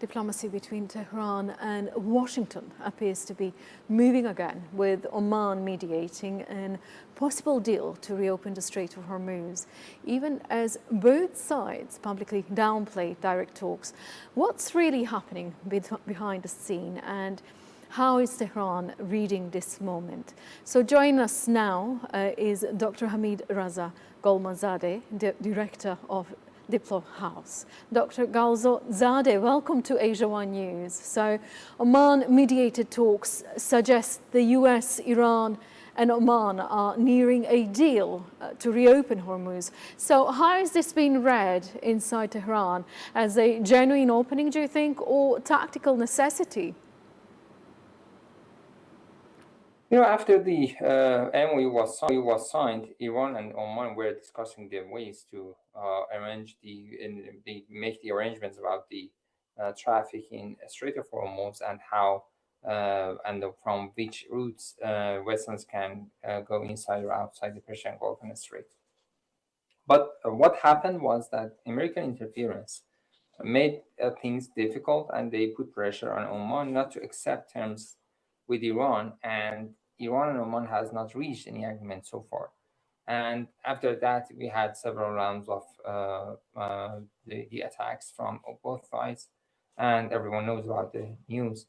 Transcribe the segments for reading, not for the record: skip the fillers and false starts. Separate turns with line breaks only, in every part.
Diplomacy between Tehran and Washington appears to be moving again, with Oman mediating a possible deal to reopen the Strait of Hormuz, even as both sides publicly downplay direct talks. What's really happening behind the scene, and how is Tehran reading this moment? So joining us now is Dr. Hamid Raza Gholamzadeh, the Director of Diplo House. Dr. Gholamzadeh, welcome to Asiaone News. So Oman-mediated talks suggest the US, Iran and Oman are nearing a deal to reopen Hormuz. So how has this been read inside Tehran? As a genuine opening, do you think, or tactical necessity?
After the MOU was signed, Iran and Oman were discussing the ways to make the arrangements about the traffic in Strait of Hormuz and how and from which routes vessels can go inside or outside the Persian Gulf and Strait. But what happened was that American interference made things difficult, and they put pressure on Oman not to accept terms with Iran, and Iran and Oman has not reached any agreement so far. And after that, we had several rounds of the attacks from both sides, and everyone knows about the news.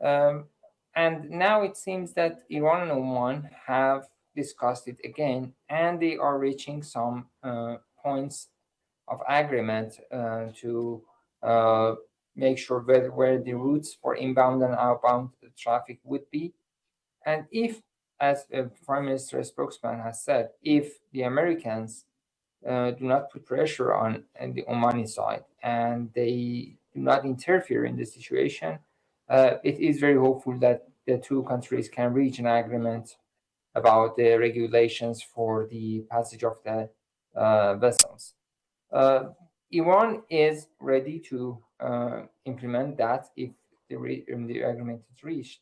And now it seems that Iran and Oman have discussed it again, and they are reaching some points of agreement to make sure where the routes for inbound and outbound traffic would be. And if, as the Prime Minister's spokesman has said, if the Americans do not put pressure on the Omani side and they do not interfere in the situation, it is very hopeful that the two countries can reach an agreement about the regulations for the passage of the vessels. Iran is ready to implement that if the agreement is reached.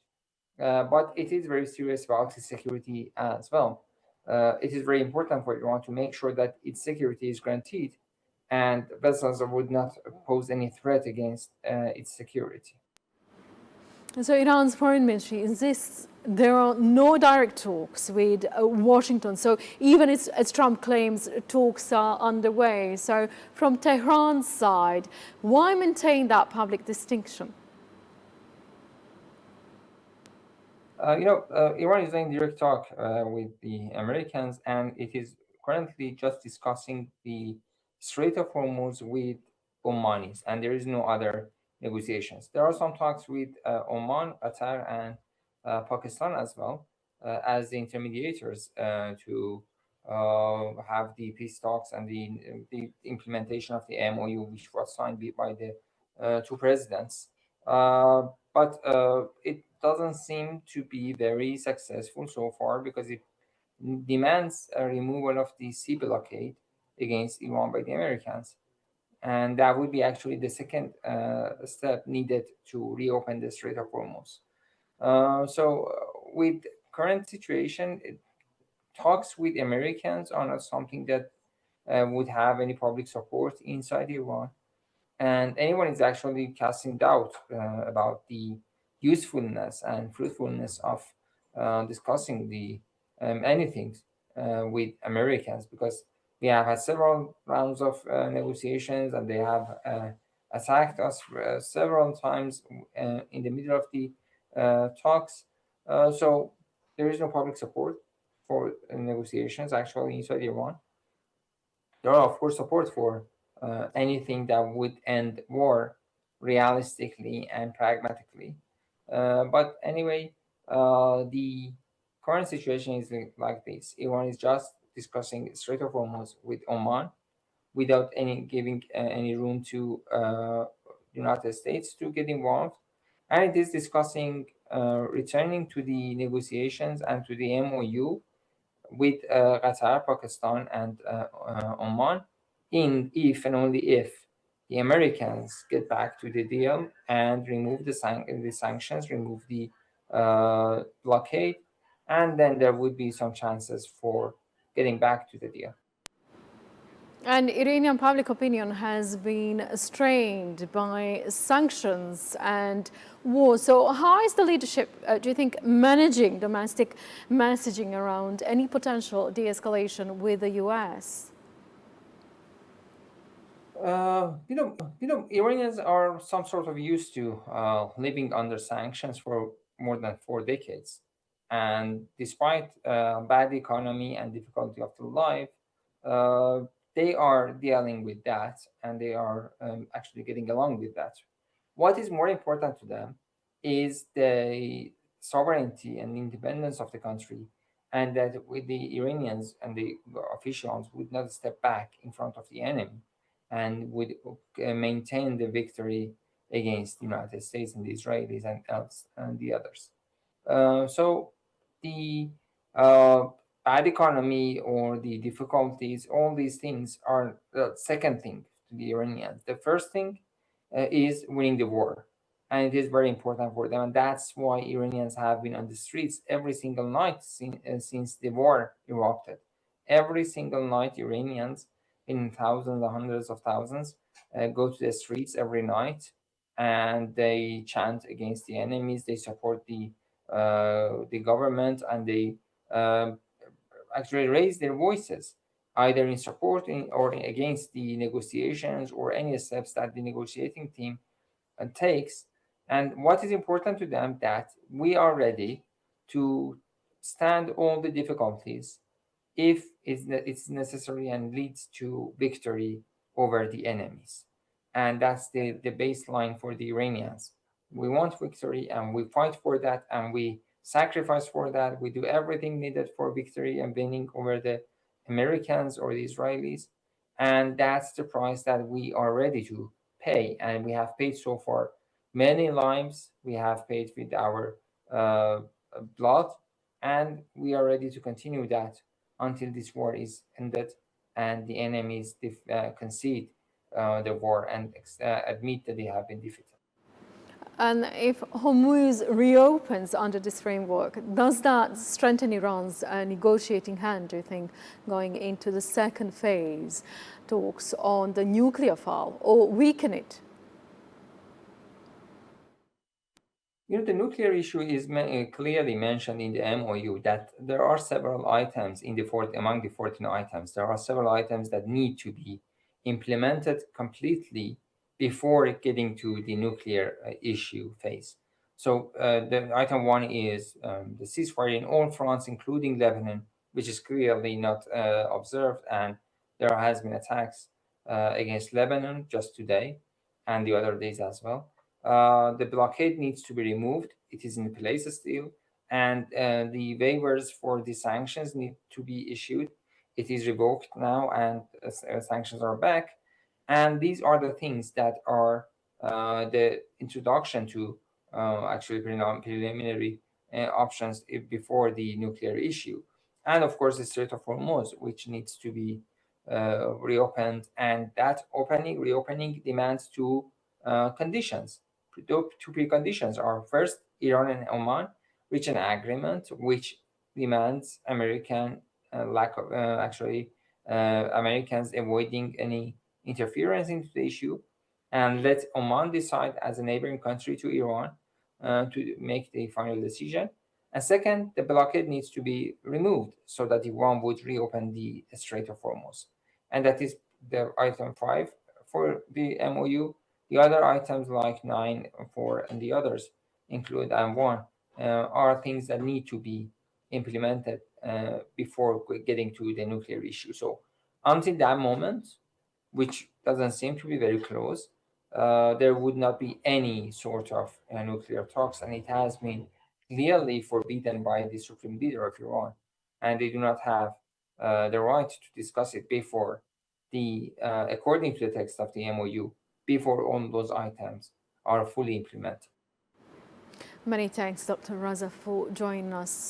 But it is very serious about its security as well. It is very important for Iran to make sure that its security is guaranteed and vessels would not pose any threat against its security.
So Iran's foreign ministry insists there are no direct talks with Washington. So even as Trump claims talks are underway. So from Tehran's side, why maintain that public distinction?
Iran is in direct talk with the Americans, and it is currently just discussing the Strait of Hormuz with Omanis, and there is no other negotiations. There are some talks with Oman, Qatar, and Pakistan as well as the intermediators to have the peace talks and the implementation of the MOU, which was signed by the two presidents. But it doesn't seem to be very successful so far because it demands a removal of the sea blockade against Iran by the Americans. And that would be actually the second step needed to reopen the Strait of Hormuz. With current situation, talks with Americans are not something that would have any public support inside Iran. And anyone is actually casting doubt about the usefulness and fruitfulness of discussing the anything with Americans, because we have had several rounds of negotiations and they have attacked us several times in the middle of the talks. So there is no public support for negotiations actually inside Iran. There are, of course, support for anything that would end war realistically and pragmatically. But anyway, the current situation is like this. Iran is just discussing Strait of Hormuz with Oman without giving any room to United States to get involved. And it is discussing returning to the negotiations and to the MOU with Qatar, Pakistan, and Oman, if and only if the Americans get back to the deal and remove the sanctions, remove the blockade, and then there would be some chances for getting back to the deal.
And Iranian public opinion has been strained by sanctions and war. So how is the leadership, do you think, managing domestic messaging around any potential de-escalation with the US?
Iranians are some sort of used to living under sanctions for more than 4 decades. And despite bad economy and difficulty of the life, uh, they are dealing with that and they are actually getting along with that. What is more important to them is the sovereignty and independence of the country, and that with the Iranians and the officials would not step back in front of the enemy and would maintain the victory against the United States and the Israelis and the others. So the uh, bad economy or the difficulties, all these things are the second thing to the Iranians. The first thing is winning the war. And it is very important for them. And that's why Iranians have been on the streets every single night since the war erupted. Every single night, Iranians, in thousands, hundreds of thousands, go to the streets every night and they chant against the enemies. They support the government, and they um, actually raise their voices either in support or against the negotiations or any steps that the negotiating team takes. And what is important to them, that we are ready to stand all the difficulties if it's necessary and leads to victory over the enemies. And that's the baseline for the Iranians. We want victory and we fight for that and we sacrifice for that. We do everything needed for victory and winning over the Americans or the Israelis. And that's the price that we are ready to pay. And we have paid so far many lives. We have paid with our blood, and we are ready to continue that until this war is ended and the enemies concede the war and admit that they have been defeated.
And if Hormuz reopens under this framework, does that strengthen Iran's negotiating hand, do you think, going into the second phase talks on the nuclear file, or weaken it?
The nuclear issue is clearly mentioned in the MOU, that there are several items among the 14 items. There are several items that need to be implemented completely before getting to the nuclear issue phase. So the item one is the ceasefire in all fronts, including Lebanon, which is clearly not observed, and there has been attacks against Lebanon just today and the other days as well. The blockade needs to be removed. It is in place still, and the waivers for the sanctions need to be issued. It is revoked now, and sanctions are back. And these are the things that are the introduction to actually preliminary options before the nuclear issue. And of course, the Strait of Hormuz, which needs to be reopened, and that reopening demands two conditions. The two preconditions are: first, Iran and Oman reach an agreement which demands American lack of Americans avoiding any interference into the issue, and let Oman decide as a neighboring country to Iran to make the final decision. And second, the blockade needs to be removed so that Iran would reopen the Strait of Hormuz. And that is the item 5 for the MOU. The other items like 9, 4, and the others include and 1 are things that need to be implemented before getting to the nuclear issue. So until that moment, which doesn't seem to be very close, there would not be any sort of nuclear talks, and it has been clearly forbidden by the supreme leader of Iran, and they do not have the right to discuss it before according to the text of the MOU, before all those items are fully implemented.
Many thanks, Dr. Raza, for joining us.